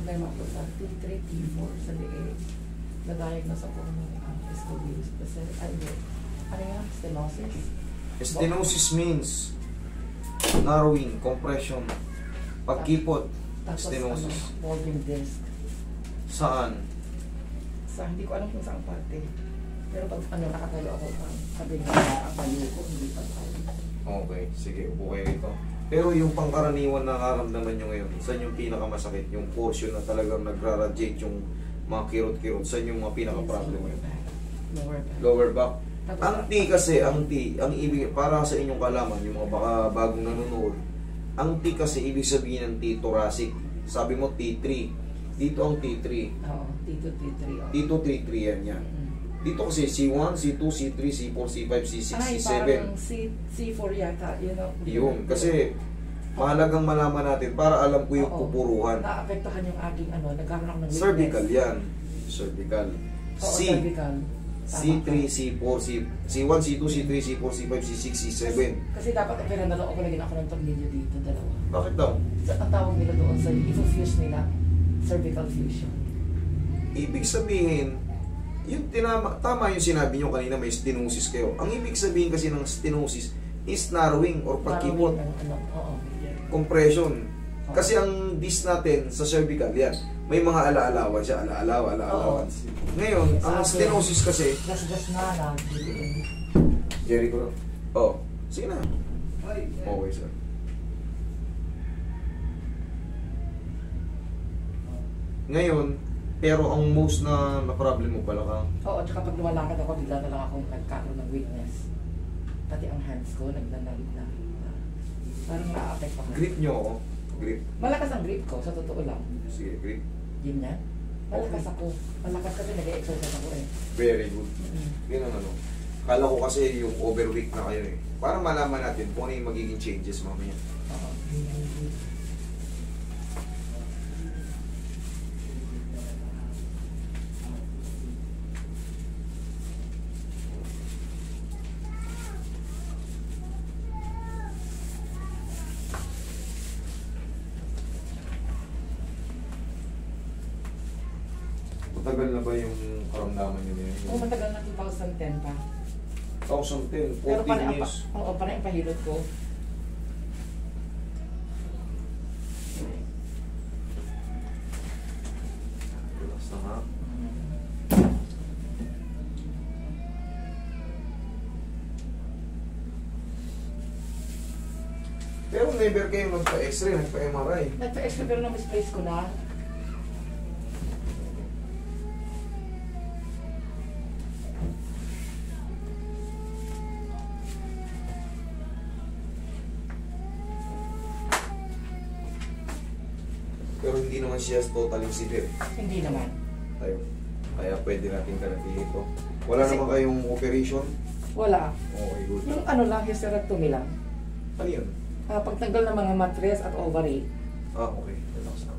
problema ko sa T3, T4 sa leeg. Na-diagnose ako ng scoliosis. Kasi, ano yan? Stenosis? Stenosis means narrowing, compression, pagkipot, Tapos, stenosis. bulging disc. Saan? Sa, hindi ko alam kung saan parte. Pero pag nakatayo ako, sabi nga, ang tayo ko, hindi pa tayo. Okay, sige, upo kayo rito. Pero yung pangkaraniwan na nakaramdaman nyo ngayon, saan yung pinakamasakit? Yung portion na talagang nagra-radiate yung mga kirot-kirot, saan yung mga pinaka-problem ngayon? Lower back. Lower back. Ang T kasi, ang ibig, para sa inyong kalaman, yung mga baka bagong nanonood, ang T kasi ibig sabihin ng T, thoracic. Sabi mo T3. Dito ang T3. Oo, T2, T3. T2, T3 yan. Dito kasi C1, C2, C3, C4, C5, C6, C7. Parang C4 yata. Yun, kasi mahalagang malaman natin para alam ko yung pupuruhan. Naapektuhan yung aking nagkaroon ako ng weakness. Cervical yan. Cervical. Oo, C, cervical. C3, C4, C1, C2, C3, C4, C5, C6, C7. Kasi dapat dalawa ako lagyan ako ng tornilyo dito, dalawa. Bakit daw? Ang tawag nila doon sa i-fuse nila, cervical fusion. Ibig sabihin, yung tama yung sinabi nyo kanina, may stenosis kayo. Ang ibig sabihin kasi ng stenosis is narrowing or pagkipot. Compression. Kasi ang disc natin sa cervical, yan. May mga ala-alawan siya. Ala-alawan. Ngayon, ang stenosis kasi... Gas-gas na lang. Jerry ko. Oh, sige na. Okay, sir. Ngayon, pero ang most na problem mo pala ka. Oo, at saka pag lumalakad ako, bigla na lang akong nagkaroon ng weakness. Pati ang hands ko, nagdanalig na. Parang na-affect ako. Grip nyo ako. Grip. Malakas ang grip ko, sa totoo lang. Sige, grip. Yun yan. Malakas ako. Malakas kasi nag-exercise ako eh. Very good. Ganun ano. Kala ko kasi yung overweight na kayo eh. Para malaman natin kung ano yung magiging changes mamaya. Oo. Matagal na ba yung karamdaman nyo ngayon? Oo, matagal na 2010 pa. 2010, 14 Pero years. Oo, parang yung pahilot ko. Relax na nga. Pero never kayo nagpa-x-ray, nagpa-MRI. Nagpa-extra pero na-misplace ko na. Pero hindi naman siya totally severe. Hindi naman. Tayo. Kaya pwede natin kanatiin ito. Wala Kasi- naman kayong operation? Wala. Okay, good. Yung lang, hysterectomy lang. Ano yun? Pagtanggal ng mga mattress at ovary. Okay. Relax na.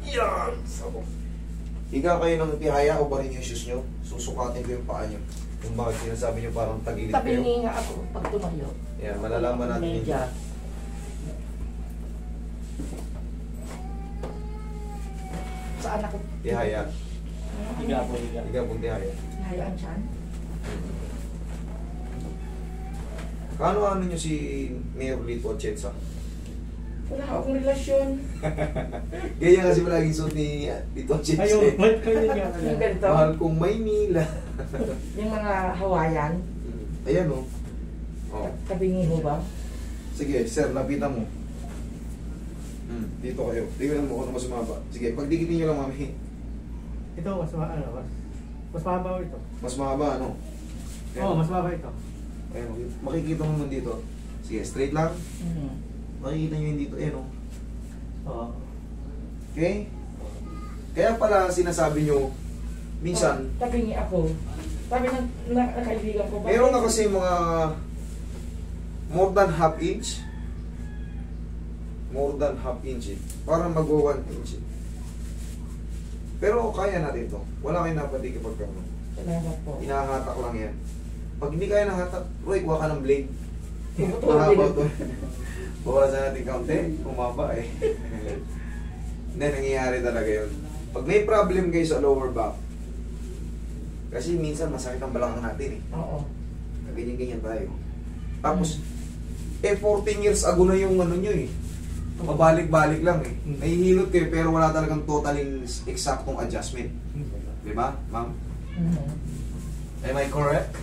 Yan! Sabo. Higa kayo ng tihaya o ba rin yung shoes nyo? Susukatin ko yung paa nyo. Kung bakit sinasabi nyo parang tagilid kayo. Tabingi nga ako pag tumayo. Yan, malalaman natin yun. Medyas. Saan ako? Tihaya. Higa po, higa. Higa pong tihaya. Tihayaan siyan? Ano nyo si Mayor Lito Atienza? Wala akong relasyon. Ganyan kasi palaging suot ni Lito Atienza. Ayun, ba't kayo nga Yung ganito. Mahal kong Maynila. Yung mga Hawaiian. Ayan o. Oh. Tabingi mo ba? Sige, sir, lapitan mo. Dito kayo. Tingnan mo kung ano mas sumaba. Sige, pagdikitin nyo lang, mami. Ito, mas mahaba ito. Mas mahaba, ano? Oo, mas mahaba ito. Ayan, makikita mo naman dito. Sige, straight lang. Makikita nyo yun dito. Ayan o. Oo. Okay? Kaya pala sinasabi nyo, minsan, Tabingi ako. Sabi ng kaibigan ko. meron na kasi mga more than half inch. More than half inch eh. Parang mag-1 inch eh. Pero kaya natin to. Wala kayong napatigil pagkano. Salamat po. Inahatak lang yan. Pag hindi kaya nahatak, Roy, kuha ka ng blade. Tumutulog Mahaba din. to. Bawasan natin kaunti. Umaba eh. Hindi, nangyayari talaga yun. Pag may problem kayo sa lower back, kasi minsan masakit ang balakang natin eh. Oo. Ganyan-ganyan tayo. Tapos, 14 years ago na yung ano nyo eh. Mabalik-balik lang eh. Nahihilot kayo pero wala talagang totaling eksaktong adjustment. Di ba, ma'am? Am I correct?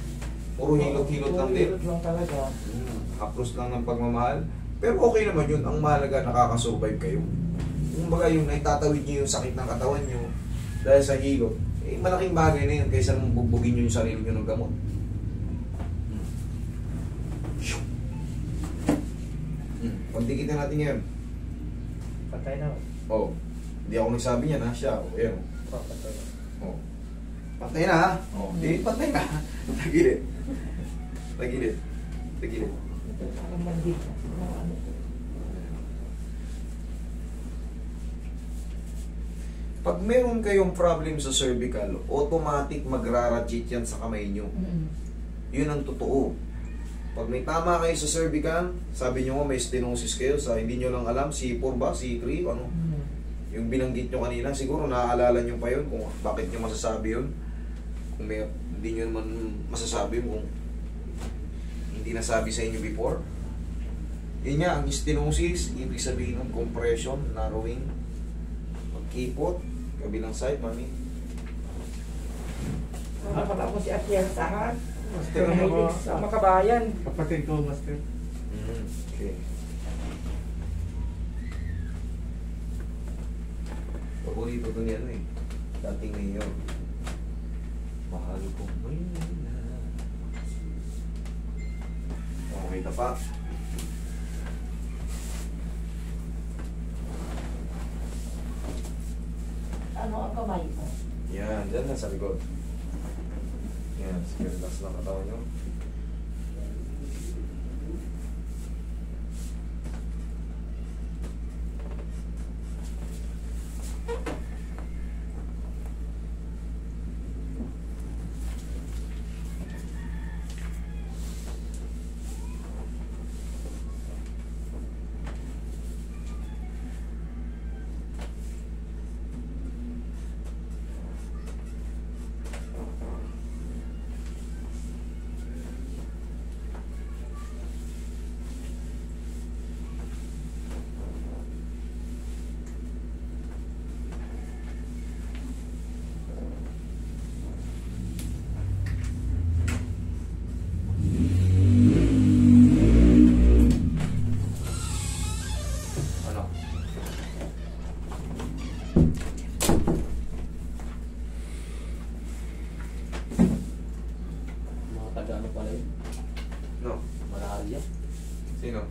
Puro hilot-hilot lang din. Hilot lang talaga. Approach lang ng pagmamahal. Pero okay naman yun. Ang mahalaga, nakakasurvive kayo. Kumbaga yung naitatawid nyo yung sakit ng katawan nyo dahil sa hilot, eh malaking bagay na yun kaysa nung bugbugin nyo yung sarili nyo ng gamot. Pagdikitan natin ngayon. Patay na. Oh, hindi ako nagsabi niyan ha, siya. Oh, ayan. Patay na. Oh. Patay na ha? Oh, patay na. Tagilid. Tagilid. Tagilid. Ito parang mandit. Ano? Pag meron kayong problem sa cervical, automatic magrarajit yan sa kamay nyo. Yun ang totoo. Pag may tama kayo sa cervical, sabi nyo nga may stenosis kayo sa hindi nyo lang alam, C4 ba, C3, ano? Yung binanggit nyo kanina, siguro naaalala nyo pa yun kung bakit nyo masasabi yun. Kung may, hindi nyo naman masasabi kung hindi nasabi sa inyo before. Yun nga, ang stenosis, ibig sabihin ng compression, narrowing, magkipot, kabilang side, mami. Nakapata ko si Atienza ha. Master Pero ako. mahilig sa makabayan. Kapatid ko, master. Okay. Paborito to niya ano eh. Dating mayor. Mahal ko Maynila. Okay na pa. Ano ang kamay mo? Yan, dyan na sa likod. Yan, sige, relax lang katawan nyo. Ano? Mga taga-ano pala yun? No? Malaria. Sino?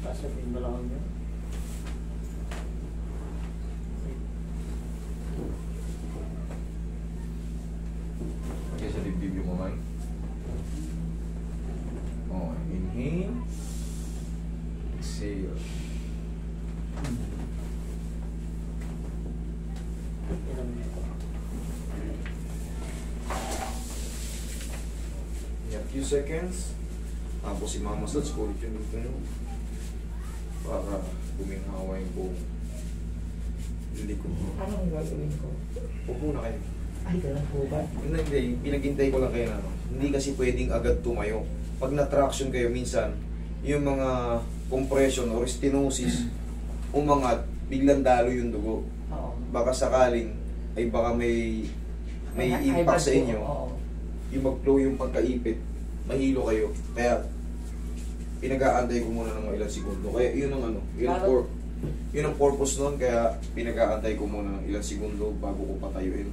Kasi yung balakang niya. Okay, sa dibdib yung kamay. Oh, inhale. Exhale. Yeah, few seconds. Tapos si Mama Sats, ulit yung dito nyo. Para guminhawa yung buong likod mo. Anong gagawin ko? Upo na kayo. Ay, ganun po ba? Hindi, pinaghintay ko lang kayo na. Hindi kasi pwedeng agad tumayo. Pag na-traction kayo, minsan, yung mga compression or stenosis, umangat, biglang dalo yung dugo. Oo. Baka sakaling, ay baka may impact sa inyo. Oo. Yung mag-flow yung pagkaipit, mahilo kayo. Kaya, pinag-aantay ko muna ng ilang segundo. Kaya yun ang ano, yun ang purpose nun. Kaya pinag-aantay ko muna ng ilang segundo bago ko patayuin.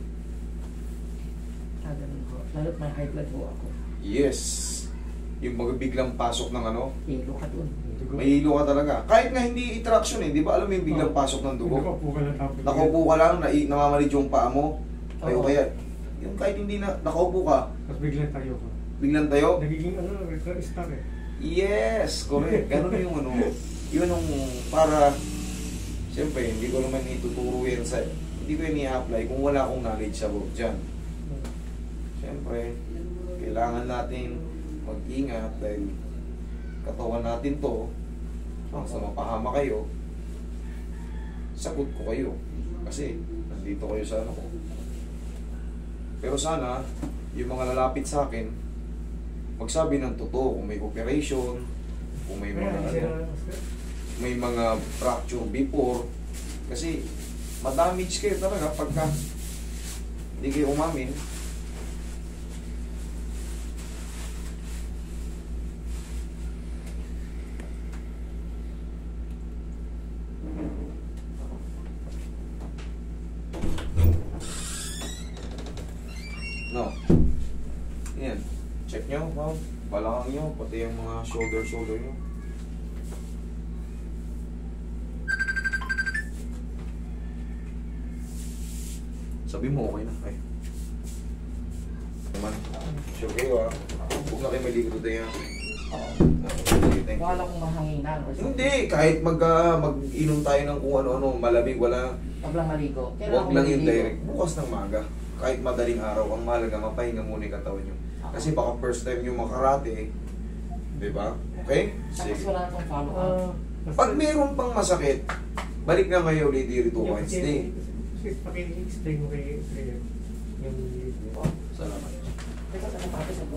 Ah, ganun po. Lalo't may high blood po ako. Yes! Yung biglang pasok ng ano, Hilo ka dun. mahilo ka talaga. Kahit nga hindi i-traction eh, di ba alam mo yung biglang pasok ng dugo? Nakaupo ka lang tapos. Nakaupo ka lang, namamalid yung paa mo. Tayo Oo. kaya, yung kahit hindi na, nakaupo ka, Tapos biglang tayo ka. biglang tayo. Nagiging ano, star eh. Yes, correct. Ganun yung ano, yun yung para, siyempre, hindi ko naman ituturo yan sa, hindi ko yan i-apply kung wala akong knowledge about dyan. Siyempre, Kailangan natin mag-ingat dahil katawan natin to. Sa mapahama kayo, sagot ko kayo. Kasi nandito kayo sa ano ko. Pero sana, yung mga lalapit sa akin, magsabi ng totoo kung may operation, kung may mga may mga fracture before. Kasi madamage kayo talaga pagka hindi kayo umamin. No. Yan. Check nyo, ma'am. Balakang nyo, pati yung mga shoulder nyo. Sabi mo, okay na. Ay. Naman. Sure kayo ah. Huwag na kayo maligo tayo. Oo. Okay, thank you. Wala kong mahanginan or something. Hindi, kahit mag-inom tayo ng kung ano-ano, malamig, wala. Huwag lang maligo. Huwag lang yung direct. Bukas ng maga. Kahit madaling araw, ang mahalaga, mapahinga muna yung katawan nyo. Kasi baka first time nyo makarate, di ba? Okay? Tapos Sige. wala itong follow-up. Pag meron pang masakit, balik na kayo ulit dito Wednesday. Paki-explain mo kay yung Salamat. Teka, tapos ako.